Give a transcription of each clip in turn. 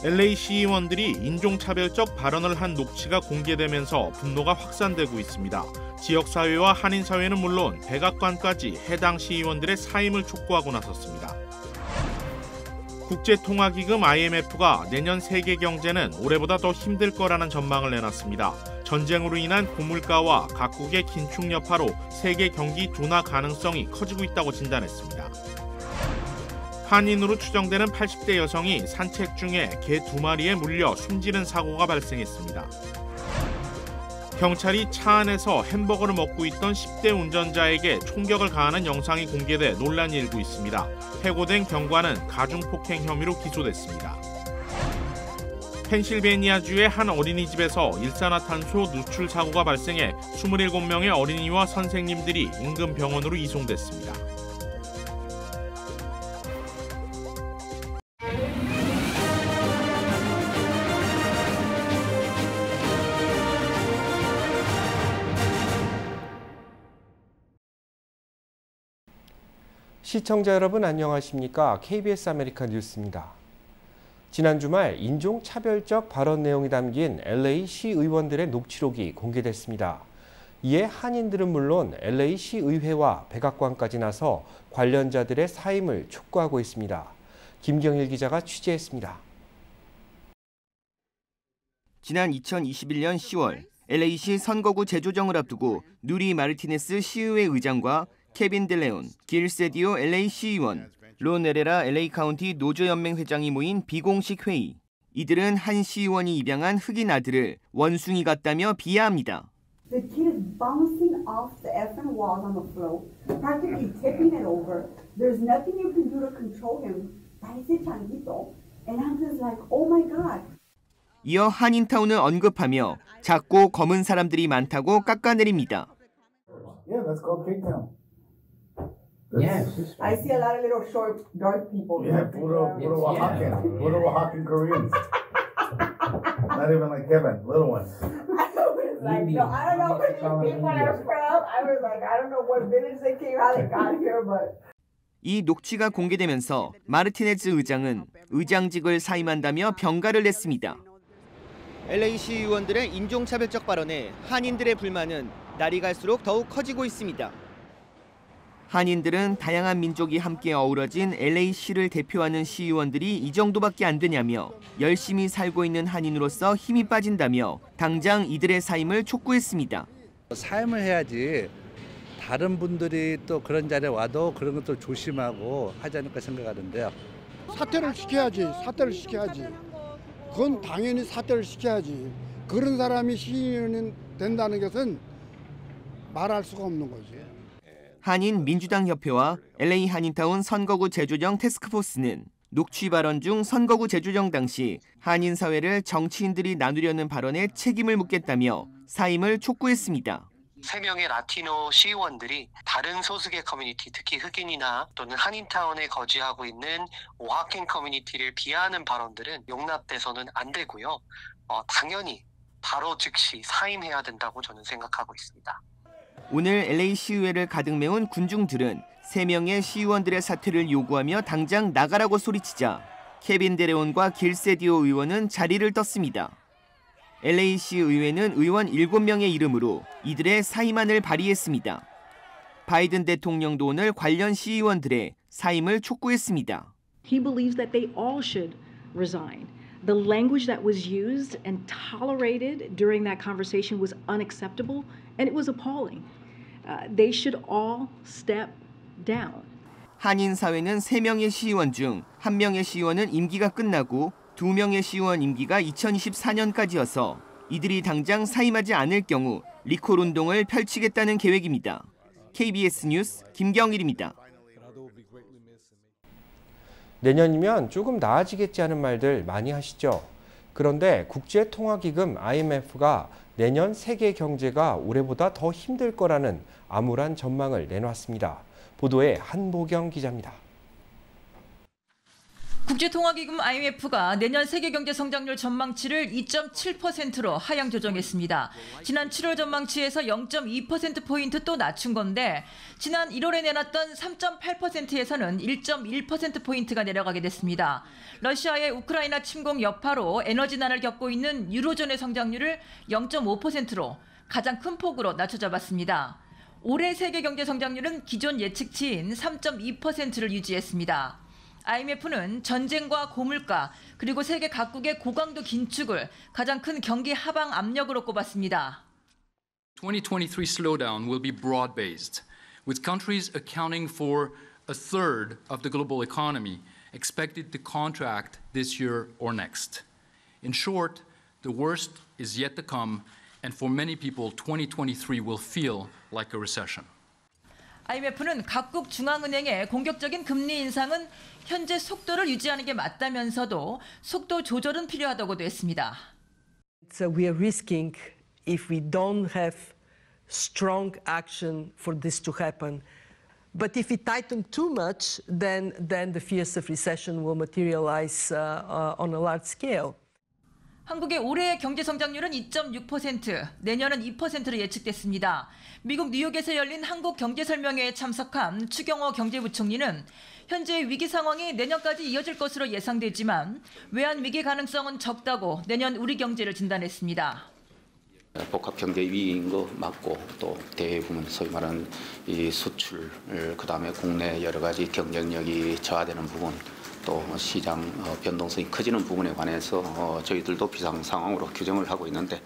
LA 시의원들이 인종차별적 발언을 한 녹취가 공개되면서 분노가 확산되고 있습니다. 지역사회와 한인사회는 물론 백악관까지 해당 시의원들의 사임을 촉구하고 나섰습니다. 국제통화기금 IMF가 내년 세계 경제는 올해보다 더 힘들 거라는 전망을 내놨습니다. 전쟁으로 인한 고물가와 각국의 긴축 여파로 세계 경기 둔화 가능성이 커지고 있다고 진단했습니다. 한인으로 추정되는 80대 여성이 산책 중에 개 2마리에 물려 숨지는 사고가 발생했습니다. 경찰이 차 안에서 햄버거를 먹고 있던 10대 운전자에게 총격을 가하는 영상이 공개돼 논란이 일고 있습니다. 해고된 경관은 가중폭행 혐의로 기소됐습니다. 펜실베니아주의 한 어린이집에서 일산화탄소 누출 사고가 발생해 27명의 어린이와 선생님들이 인근 병원으로 이송됐습니다. 시청자 여러분 안녕하십니까? KBS 아메리카 뉴스입니다. 지난 주말 인종차별적 발언 내용이 담긴 LA 시의원들의 녹취록이 공개됐습니다. 이에 한인들은 물론 LA 시의회와 백악관까지 나서 관련자들의 사임을 촉구하고 있습니다. 김경일 기자가 취재했습니다. 지난 2021년 10월 LA시 선거구 재조정을 앞두고 누리 마르티네스 시의회 의장과 케빈 델레온, 길 세디오 LA 시의원, 론 에레라 LA 카운티 노조연맹 회장이 모인 비공식 회의. 이들은 한 시의원이 입양한 흑인 아들을 원숭이 같다며 비하합니다. The kid is bouncing off the effing walls on the floor, practically tipping it over. There's nothing you can do to control him. Parece changuito. And I'm just like, oh my God. 이어 한인타운을 언급하며 작고 검은 사람들이 많다고 깎아내립니다. Yeah, let's go Cape Yes. I see a lot of little short, dark people. Yeah, puro Oaxacan Koreans. Not even like Kevin, little ones. I was like, no, I don't know where these people are from. I was like, I don't know what village they came, how they got here, but. 이 녹취가 공개되면서 마르티네즈 의장은 의장직을 사임한다며 병가를 냈습니다. LA 시의원들의 인종차별적 발언에 한인들의 불만은 날이 갈수록 더욱 커지고 있습니다. 한인들은 다양한 민족이 함께 어우러진 LA시를 대표하는 시의원들이 이 정도밖에 안 되냐며 열심히 살고 있는 한인으로서 힘이 빠진다며 당장 이들의 사임을 촉구했습니다. 사임을 해야지 다른 분들이 또 그런 자리에 와도 그런 것도 조심하고 하지 않을까 생각하는데요. 사퇴를 시켜야지. 그건 당연히 사퇴를 시켜야지. 그런 사람이 시의원이 된다는 것은 말할 수가 없는 거지. 한인 민주당협회와 LA 한인타운 선거구 재조정 태스크포스는 녹취 발언 중 선거구 재조정 당시 한인 사회를 정치인들이 나누려는 발언에 책임을 묻겠다며 사임을 촉구했습니다. 3명의 라티노 시의원들이 다른 소수계 커뮤니티, 특히 흑인이나 또는 한인타운에 거주하고 있는 오하켄 커뮤니티를 비하하는 발언들은 용납돼서는 안 되고요. 당연히 바로 즉시 사임해야 된다고 저는 생각하고 있습니다. 오늘 LA 시의회를 가득 메운 군중들은 3명의 시의원들의 사퇴를 요구하며 당장 나가라고 소리치자 케빈 데레온과 길 세디오 의원은 자리를 떴습니다. LA시 의회는 의원 7명의 이름으로 이들의 사임안을 발의했습니다. 바이든 대통령도 오늘 관련 시의원들의 사임을 촉구했습니다. He believes that they all should resign. The language that was used and tolerated during that conversation was unacceptable and it was appalling. They should all step down. 한인 사회는 3명의 시의원 중 1명의 시의원은 임기가 끝나고 2명의 시의원 임기가 2024년까지여서 이들이 당장 사임하지 않을 경우 리콜 운동을 펼치겠다는 계획입니다. KBS 뉴스 김경일입니다. 내년이면 조금 나아지겠지 하는 말들 많이 하시죠. 그런데 국제통화기금 IMF가 내년 세계 경제가 올해보다 더 힘들 거라는 암울한 전망을 내놨습니다. 보도에 한보경 기자입니다. 국제통화기금 IMF가 내년 세계 경제 성장률 전망치를 2.7%로 하향 조정했습니다. 지난 7월 전망치에서 0.2%포인트 또 낮춘 건데 지난 1월에 내놨던 3.8%에서는 1.1%포인트가 내려가게 됐습니다. 러시아의 우크라이나 침공 여파로 에너지난을 겪고 있는 유로존의 성장률을 0.5%로 가장 큰 폭으로 낮춰잡았습니다. 올해 세계 경제 성장률은 기존 예측치인 3.2%를 유지했습니다. IMF는 전쟁과 고물가 그리고 세계 각국의 고강도 긴축을 가장 큰 경기 하방 압력으로 꼽았습니다. 2023 slowdown will be broad-based, with countries accounting for a third of the global economy expected to contract this year or next. In short, the worst is yet to come, and for many people, 2023 will feel like a recession. IMF는 각국 중앙은행의 공격적인 금리 인상은 현재 속도를 유지하는 게 맞다면서도 속도 조절은 필요하다고도 했습니다. So we are risking, if we don't have strong action for this to happen, but if we tighten too much, then the fears of recession will materialize on a large scale. 한국의 올해의 경제 성장률은 2.6%, 내년은 2%로 예측됐습니다. 미국 뉴욕에서 열린 한국 경제설명회에 참석한 추경호 경제부총리는 현재 위기 상황이 내년까지 이어질 것으로 예상되지만 외환 위기 가능성은 적다고 내년 우리 경제를 진단했습니다. 복합 경제 위기인 거 맞고 또 대부분 소위 말하는 이 수출, 그다음에 국내 여러 가지 경쟁력이 저하되는 부분, 또 시장 변동성이 커지는 부분에 관해서 저희들도 비상 상황으로 규정을 하고 있는데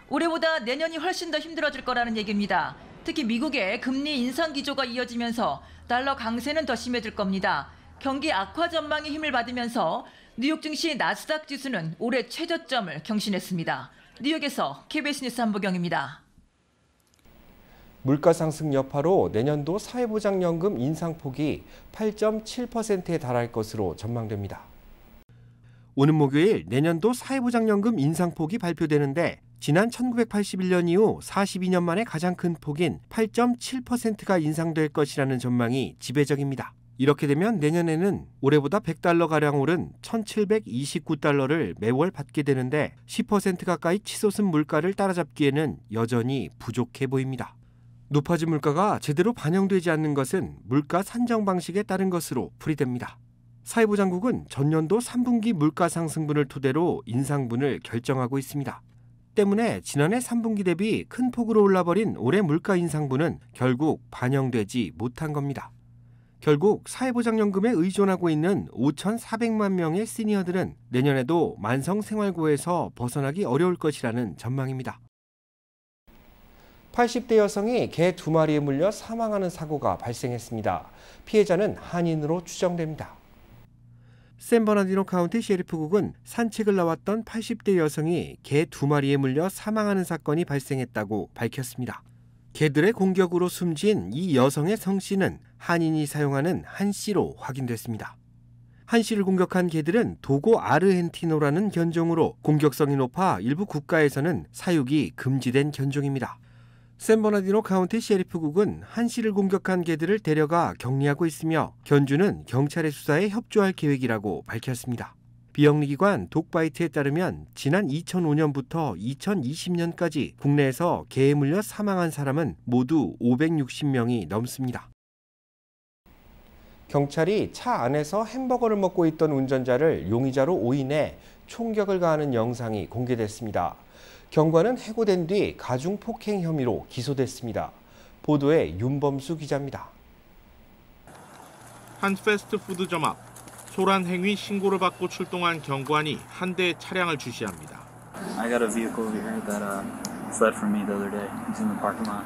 올해보다 내년이 훨씬 더 힘들어질 거라는 얘기입니다. 특히 미국의 금리 인상 기조가 이어지면서 달러 강세는 더 심해질 겁니다. 경기 악화 전망이 힘을 받으면서 뉴욕 증시 나스닥 지수는 올해 최저점을 경신했습니다. 뉴욕에서 KBS 뉴스 한보경입니다. 물가 상승 여파로 내년도 사회보장연금 인상폭이 8.7%에 달할 것으로 전망됩니다. 오는 목요일 내년도 사회보장연금 인상폭이 발표되는데 지난 1981년 이후 42년 만에 가장 큰 폭인 8.7%가 인상될 것이라는 전망이 지배적입니다. 이렇게 되면 내년에는 올해보다 $100가량 오른 1,729달러를 매월 받게 되는데 10% 가까이 치솟은 물가를 따라잡기에는 여전히 부족해 보입니다. 높아진 물가가 제대로 반영되지 않는 것은 물가 산정 방식에 따른 것으로 풀이됩니다. 사회보장국은 전년도 3분기 물가 상승분을 토대로 인상분을 결정하고 있습니다. 때문에 지난해 3분기 대비 큰 폭으로 올라버린 올해 물가 인상분은 결국 반영되지 못한 겁니다. 결국 사회보장연금에 의존하고 있는 5,400만 명의 시니어들은 내년에도 만성생활고에서 벗어나기 어려울 것이라는 전망입니다. 80대 여성이 개 2마리에 물려 사망하는 사고가 발생했습니다. 피해자는 한인으로 추정됩니다. 샌버나디노 카운티 셰리프국은 산책을 나왔던 80대 여성이 개 2마리에 물려 사망하는 사건이 발생했다고 밝혔습니다. 개들의 공격으로 숨진 이 여성의 성씨는 한인이 사용하는 한씨로 확인됐습니다. 한씨를 공격한 개들은 도고 아르헨티노라는 견종으로 공격성이 높아 일부 국가에서는 사육이 금지된 견종입니다. 샌버나디노 카운티 셰리프국은 한씨를 공격한 개들을 데려가 격리하고 있으며 견주는 경찰의 수사에 협조할 계획이라고 밝혔습니다. 비영리기관 독바이트에 따르면 지난 2005년부터 2020년까지 국내에서 개에 물려 사망한 사람은 모두 560명이 넘습니다. 경찰이 차 안에서 햄버거를 먹고 있던 운전자를 용의자로 오인해 총격을 가하는 영상이 공개됐습니다. 경관은 해고된 뒤 가중폭행 혐의로 기소됐습니다. 보도에 윤범수 기자입니다. 한 패스트푸드점 앞 소란 행위 신고를 받고 출동한 경관이 한 대의 차량을 주시합니다. I got a vehicle over here that fled from me the other day. He's in the parking lot.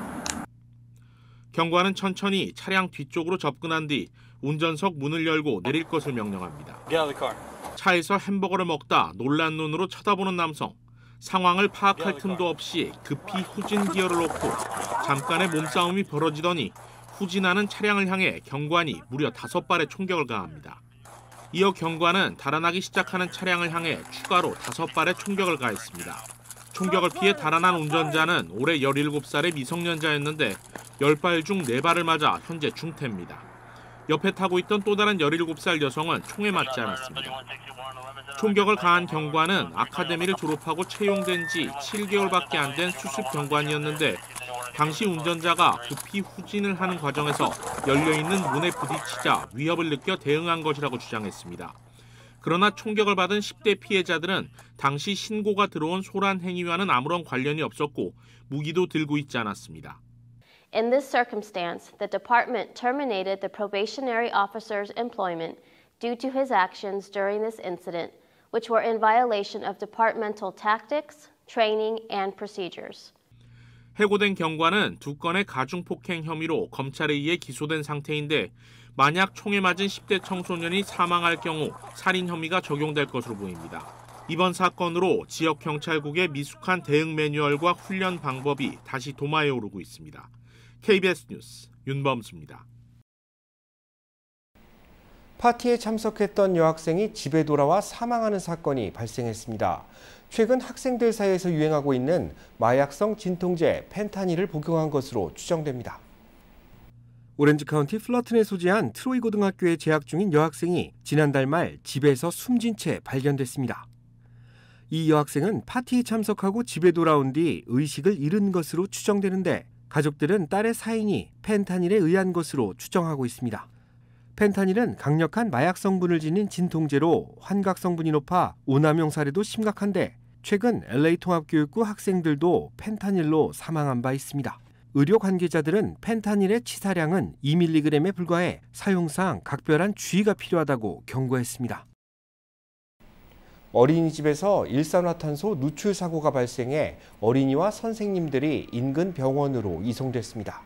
경관은 천천히 차량 뒤쪽으로 접근한 뒤 운전석 문을 열고 내릴 것을 명령합니다. Get out of the car. 차에서 햄버거를 먹다 놀란 눈으로 쳐다보는 남성. 상황을 파악할 틈도 없이 급히 후진 기어를 놓고 잠깐의 몸싸움이 벌어지더니 후진하는 차량을 향해 경관이 무려 5발의 총격을 가합니다. 이어 경관은 달아나기 시작하는 차량을 향해 추가로 5발의 총격을 가했습니다. 총격을 피해 달아난 운전자는 올해 17살의 미성년자였는데 10발 중 4발을 맞아 현재 중태입니다. 옆에 타고 있던 또 다른 17살 여성은 총에 맞지 않았습니다. 총격을 가한 경관은 아카데미를 졸업하고 채용된 지 7개월밖에 안 된 수습 경관이었는데 당시 운전자가 급히 후진을 하는 과정에서 열려있는 문에 부딪히자 위협을 느껴 대응한 것이라고 주장했습니다. 그러나 총격을 받은 10대 피해자들은 당시 신고가 들어온 소란 행위와는 아무런 관련이 없었고 무기도 들고 있지 않았습니다. In this circumstance, the department terminated the probationary officer's employment due to his actions during this incident, which were in violation of departmental tactics, training, and procedures. 해고된 경관은 2건의 가중폭행 혐의로 검찰에 의해 기소된 상태인데 만약 총에 맞은 10대 청소년이 사망할 경우 살인 혐의가 적용될 것으로 보입니다. 이번 사건으로 지역 경찰국의 미숙한 대응 매뉴얼과 훈련 방법이 다시 도마에 오르고 있습니다. KBS 뉴스 윤범수입니다. 파티에 참석했던 여학생이 집에 돌아와 사망하는 사건이 발생했습니다. 최근 학생들 사이에서 유행하고 있는 마약성 진통제 펜타닐을 복용한 것으로 추정됩니다. 오렌지 카운티 플러튼에 소재한 트로이 고등학교에 재학 중인 여학생이 지난달 말 집에서 숨진 채 발견됐습니다. 이 여학생은 파티에 참석하고 집에 돌아온 뒤 의식을 잃은 것으로 추정되는데 가족들은 딸의 사인이 펜타닐에 의한 것으로 추정하고 있습니다. 펜타닐은 강력한 마약 성분을 지닌 진통제로 환각 성분이 높아 오남용 사례도 심각한데 최근 LA 통합교육부 학생들도 펜타닐로 사망한 바 있습니다. 의료 관계자들은 펜타닐의 치사량은 2mg에 불과해 사용상 각별한 주의가 필요하다고 경고했습니다. 어린이집에서 일산화탄소 누출 사고가 발생해 어린이와 선생님들이 인근 병원으로 이송됐습니다.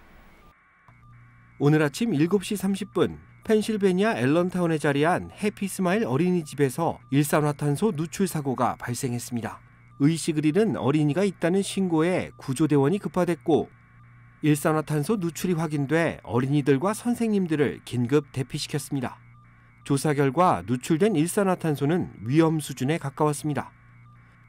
오늘 아침 7시 30분 펜실베니아 앨런타운에 자리한 해피스마일 어린이집에서 일산화탄소 누출 사고가 발생했습니다. 의식을 잃은 어린이가 있다는 신고에 구조대원이 급파됐고 일산화탄소 누출이 확인돼 어린이들과 선생님들을 긴급 대피시켰습니다. 조사 결과 누출된 일산화탄소는 위험 수준에 가까웠습니다.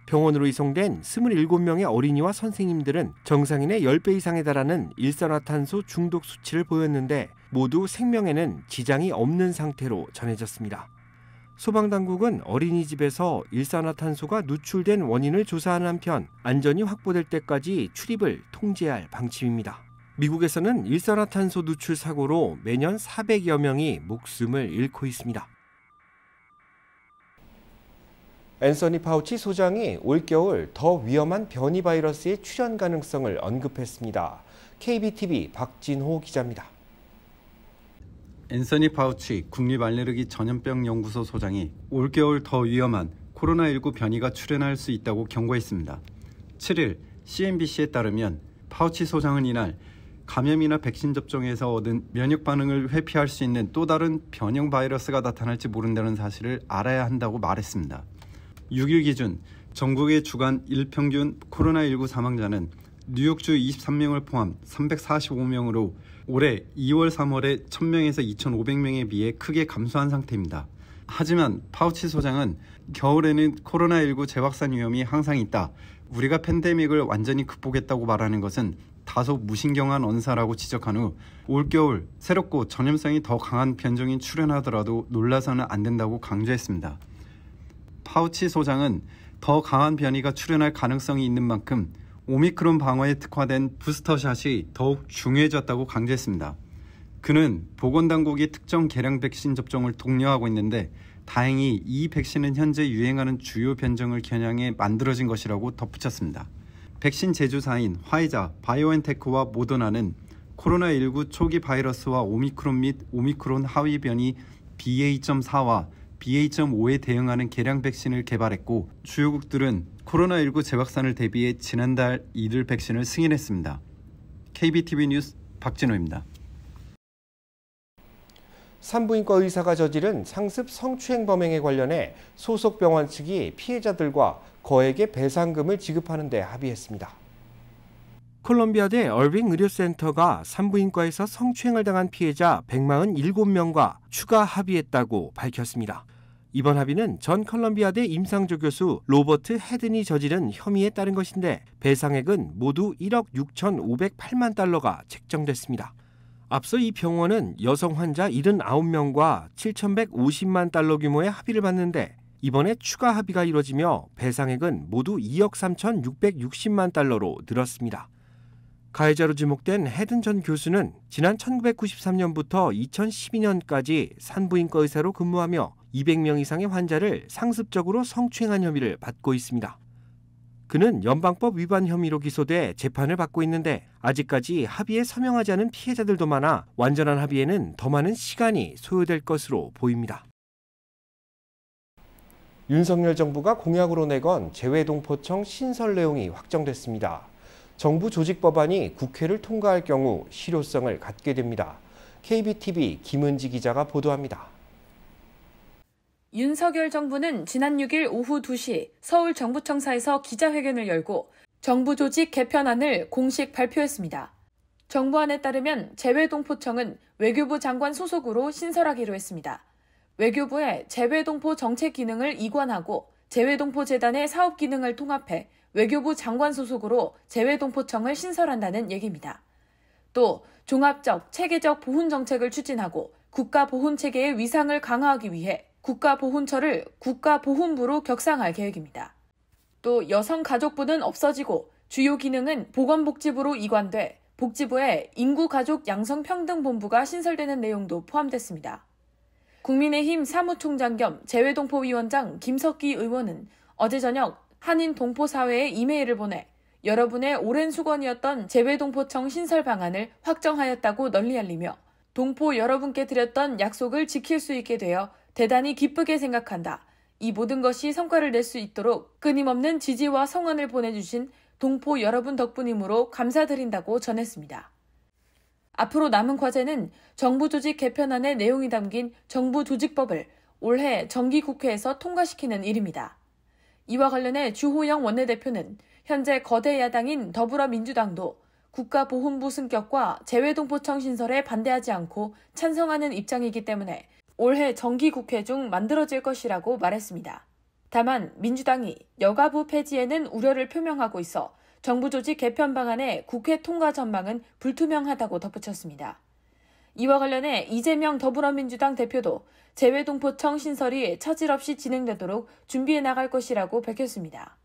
병원으로 이송된 27명의 어린이와 선생님들은 정상인의 10배 이상에 달하는 일산화탄소 중독 수치를 보였는데 모두 생명에는 지장이 없는 상태로 전해졌습니다. 소방당국은 어린이집에서 일산화탄소가 누출된 원인을 조사하는 한편 안전이 확보될 때까지 출입을 통제할 방침입니다. 미국에서는 일산화탄소 누출 사고로 매년 400여 명이 목숨을 잃고 있습니다. 앤서니 파우치 소장이 올겨울 더 위험한 변이 바이러스의 출현 가능성을 언급했습니다. KBTV 박진호 기자입니다. 앤서니 파우치 국립알레르기 전염병 연구소 소장이 올겨울 더 위험한 코로나19 변이가 출현할 수 있다고 경고했습니다. 7일 CNBC에 따르면 파우치 소장은 이날 감염이나 백신 접종에서 얻은 면역 반응을 회피할 수 있는 또 다른 변형 바이러스가 나타날지 모른다는 사실을 알아야 한다고 말했습니다. 6일 기준 전국의 주간 일평균 코로나19 사망자는 뉴욕주 23명을 포함 345명으로 올해 2월 3월에 1000명에서 2500명에 비해 크게 감소한 상태입니다. 하지만 파우치 소장은 겨울에는 코로나19 재확산 위험이 항상 있다. 우리가 팬데믹을 완전히 극복했다고 말하는 것은 다소 무신경한 언사라고 지적한 후 올겨울 새롭고 전염성이 더 강한 변종이 출현하더라도 놀라서는 안 된다고 강조했습니다. 파우치 소장은 더 강한 변이가 출현할 가능성이 있는 만큼 오미크론 방어에 특화된 부스터샷이 더욱 중요해졌다고 강조했습니다. 그는 보건당국이 특정 개량 백신 접종을 독려하고 있는데 다행히 이 백신은 현재 유행하는 주요 변종을 겨냥해 만들어진 것이라고 덧붙였습니다. 백신 제조사인 화이자, 바이오엔테크와 모더나는 코로나19 초기 바이러스와 오미크론 및 오미크론 하위 변이 BA.4와 BA.5에 대응하는 개량 백신을 개발했고 주요국들은 코로나19 재확산을 대비해 지난달 1일 백신을 승인했습니다. KBTV 뉴스 박진호입니다. 산부인과 의사가 저지른 상습 성추행 범행에 관련해 소속 병원 측이 피해자들과 거액의 배상금을 지급하는 데 합의했습니다. 콜롬비아대 얼빙 의료센터가 산부인과에서 성추행을 당한 피해자 147명과 추가 합의했다고 밝혔습니다. 이번 합의는 전 콜롬비아대 임상조 교수 로버트 헤든이 저지른 혐의에 따른 것인데 배상액은 모두 1억 6,508만 달러가 책정됐습니다. 앞서 이 병원은 여성 환자 79명과 7,150만 달러 규모의 합의를 받는데 이번에 추가 합의가 이뤄지며 배상액은 모두 2억 3,660만 달러로 늘었습니다. 가해자로 지목된 헤든 전 교수는 지난 1993년부터 2012년까지 산부인과 의사로 근무하며 200명 이상의 환자를 상습적으로 성추행한 혐의를 받고 있습니다. 그는 연방법 위반 혐의로 기소돼 재판을 받고 있는데 아직까지 합의에 서명하지 않은 피해자들도 많아 완전한 합의에는 더 많은 시간이 소요될 것으로 보입니다. 윤석열 정부가 공약으로 내건 재외동포청 신설 내용이 확정됐습니다. 정부 조직 법안이 국회를 통과할 경우 실효성을 갖게 됩니다. KBTV 김은지 기자가 보도합니다. 윤석열 정부는 지난 6일 오후 2시 서울 정부청사에서 기자회견을 열고 정부 조직 개편안을 공식 발표했습니다. 정부안에 따르면 재외동포청은 외교부 장관 소속으로 신설하기로 했습니다. 외교부의 재외동포 정책 기능을 이관하고 재외동포 재단의 사업 기능을 통합해 외교부 장관 소속으로 재외동포청을 신설한다는 얘기입니다. 또 종합적, 체계적 보훈 정책을 추진하고 국가보훈체계의 위상을 강화하기 위해 국가보훈처를 국가보훈부로 격상할 계획입니다. 또 여성가족부는 없어지고 주요 기능은 보건복지부로 이관돼 복지부에 인구가족양성평등본부가 신설되는 내용도 포함됐습니다. 국민의힘 사무총장 겸 재외동포위원장 김석기 의원은 어제 저녁 한인 동포사회에 이메일을 보내 여러분의 오랜 수건이었던 재외동포청 신설 방안을 확정하였다고 널리 알리며 동포 여러분께 드렸던 약속을 지킬 수 있게 되어 대단히 기쁘게 생각한다. 이 모든 것이 성과를 낼 수 있도록 끊임없는 지지와 성원을 보내주신 동포 여러분 덕분이므로 감사드린다고 전했습니다. 앞으로 남은 과제는 정부 조직 개편안의 내용이 담긴 정부 조직법을 올해 정기국회에서 통과시키는 일입니다. 이와 관련해 주호영 원내대표는 현재 거대 야당인 더불어민주당도 국가보훈부 승격과 재외동포청 신설에 반대하지 않고 찬성하는 입장이기 때문에 올해 정기국회 중 만들어질 것이라고 말했습니다. 다만 민주당이 여가부 폐지에는 우려를 표명하고 있어 정부 조직 개편 방안의 국회 통과 전망은 불투명하다고 덧붙였습니다. 이와 관련해 이재명 더불어민주당 대표도 재외동포청 신설이 차질 없이 진행되도록 준비해 나갈 것이라고 밝혔습니다.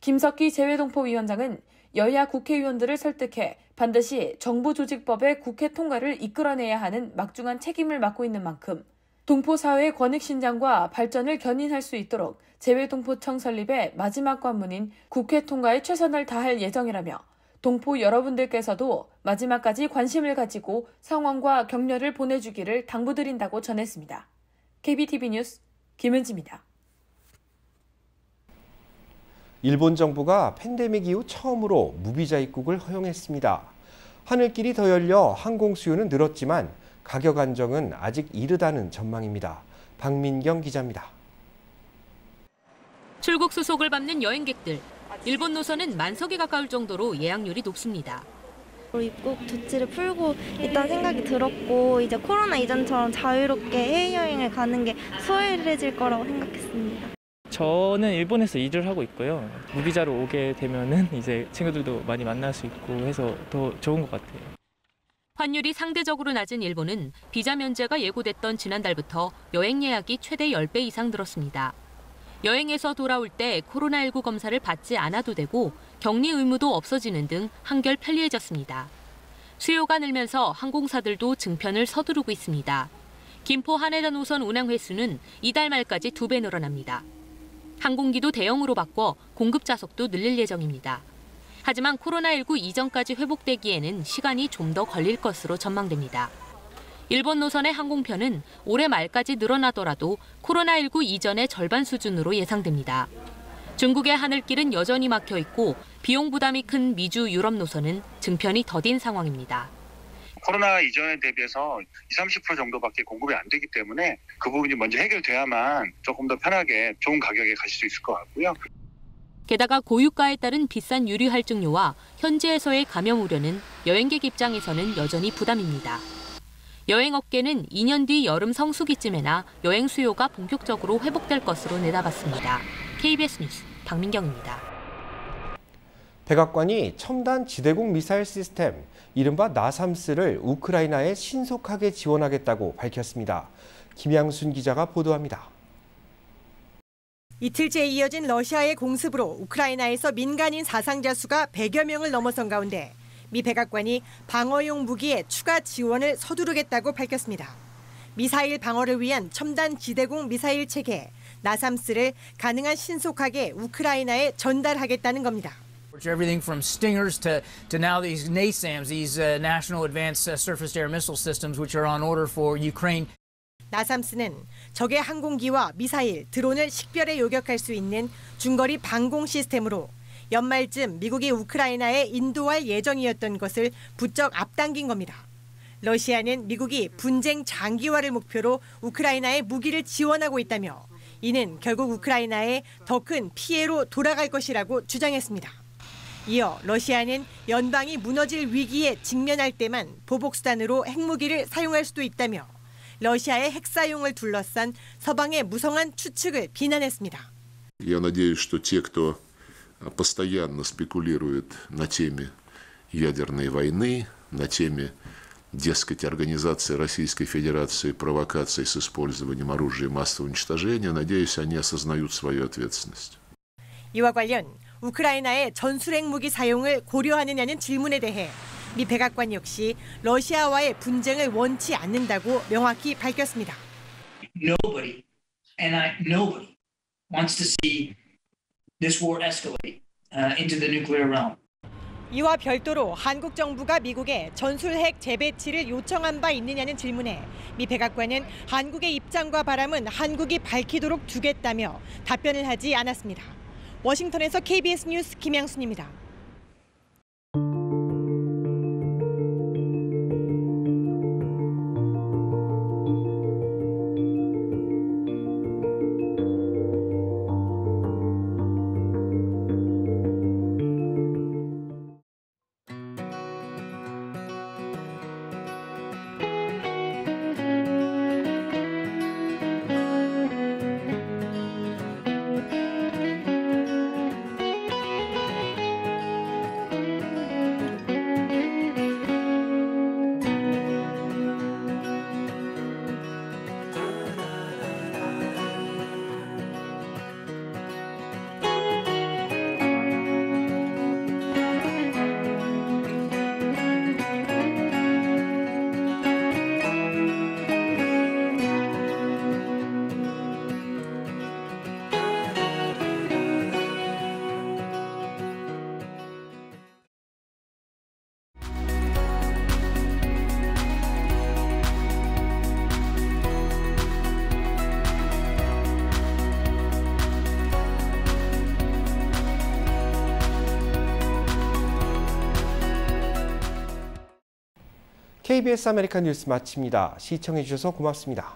김석기 재외동포위원장은 여야 국회의원들을 설득해 반드시 정부조직법의 국회 통과를 이끌어내야 하는 막중한 책임을 맡고 있는 만큼 동포사회의 권익신장과 발전을 견인할 수 있도록 재외동포청 설립의 마지막 관문인 국회 통과에 최선을 다할 예정이라며 동포 여러분들께서도 마지막까지 관심을 가지고 성원과 격려를 보내주기를 당부드린다고 전했습니다. KBTV 뉴스 김은지입니다. 일본 정부가 팬데믹 이후 처음으로 무비자 입국을 허용했습니다. 하늘길이 더 열려 항공 수요는 늘었지만 가격 안정은 아직 이르다는 전망입니다. 박민경 기자입니다. 출국 수속을 밟는 여행객들. 일본 노선은 만석에 가까울 정도로 예약률이 높습니다. 입국 조치를 풀고 있다는 생각이 들었고 이제 코로나 이전처럼 자유롭게 해외여행을 가는 게 수월해질 거라고 생각했습니다. 저는 일본에서 일을 하고 있고요. 무비자로 오게 되면은 이제 친구들도 많이 만날 수 있고 해서 더 좋은 것 같아요. 환율이 상대적으로 낮은 일본은 비자 면제가 예고됐던 지난달부터 여행 예약이 최대 10배 이상 늘었습니다. 여행에서 돌아올 때 코로나19 검사를 받지 않아도 되고 격리 의무도 없어지는 등 한결 편리해졌습니다. 수요가 늘면서 항공사들도 증편을 서두르고 있습니다. 김포 하네다 노선 운항 횟수는 이달 말까지 2배 늘어납니다. 항공기도 대형으로 바꿔 공급 좌석도 늘릴 예정입니다. 하지만 코로나19 이전까지 회복되기에는 시간이 좀 더 걸릴 것으로 전망됩니다. 일본 노선의 항공편은 올해 말까지 늘어나더라도 코로나19 이전의 절반 수준으로 예상됩니다. 중국의 하늘길은 여전히 막혀 있고 비용 부담이 큰 미주 유럽 노선은 증편이 더딘 상황입니다. 코로나 이전에 대비해서 20-30% 정도밖에 공급이 안 되기 때문에 그 부분이 먼저 해결돼야만 조금 더 편하게 좋은 가격에 가실 수 있을 것 같고요. 게다가 고유가에 따른 비싼 유류 할증료와 현지에서의 감염 우려는 여행객 입장에서는 여전히 부담입니다. 여행업계는 2년 뒤 여름 성수기쯤에나 여행 수요가 본격적으로 회복될 것으로 내다봤습니다. KBS 뉴스 박민경입니다. 백악관이 첨단 지대공 미사일 시스템, 이른바 나삼스를 우크라이나에 신속하게 지원하겠다고 밝혔습니다. 김양순 기자가 보도합니다. 이틀째 이어진 러시아의 공습으로 우크라이나에서 민간인 사상자 수가 100여 명을 넘어선 가운데 미 백악관이 방어용 무기의 추가 지원을 서두르겠다고 밝혔습니다. 미사일 방어를 위한 첨단 지대공 미사일 체계 나삼스를 가능한 신속하게 우크라이나에 전달하겠다는 겁니다. Everything from Stingers to now these NASAMS, these National Advanced Surface-to-Air Missile Systems, which are on order for Ukraine. 나삼스는 적의 항공기와 미사일, 드론을 식별해 요격할 수 있는 중거리 방공 시스템으로 연말쯤 미국이 우크라이나에 인도할 예정이었던 것을 부쩍 앞당긴 겁니다. 러시아는 미국이 분쟁 장기화를 목표로 우크라이나에 무기를 지원하고 있다며 이는 결국 우크라이나에 더 큰 피해로 돌아갈 것이라고 주장했습니다. 이어 러시아는 연방이 무너질 위기에 직면할 때만 보복수단으로 핵무기를 사용할 수도 있다며 러시아의 핵 사용을 둘러싼 서방의 무성한 추측을 비난했습니다. Я надеюсь, что те, кто постоянно спекулирует на теме ядерной войны, на теме, дескать, организации Российской Федерации провокаций с использованием оружия массового уничтожения, надеюсь, они осознают свою ответственность. 이와 관련 우크라이나의 전술핵 무기 사용을 고려하느냐는 질문에 대해 미 백악관 역시 러시아와의 분쟁을 원치 않는다고 명확히 밝혔습니다. Nobody wants to see this war escalate into the nuclear realm. 이와 별도로 한국 정부가 미국에 전술핵 재배치를 요청한 바 있느냐는 질문에 미 백악관은 한국의 입장과 바람은 한국이 밝히도록 두겠다며 답변을 하지 않았습니다. 워싱턴에서 KBS 뉴스 김양순입니다. KBS 아메리칸 뉴스 마칩니다. 시청해 주셔서 고맙습니다.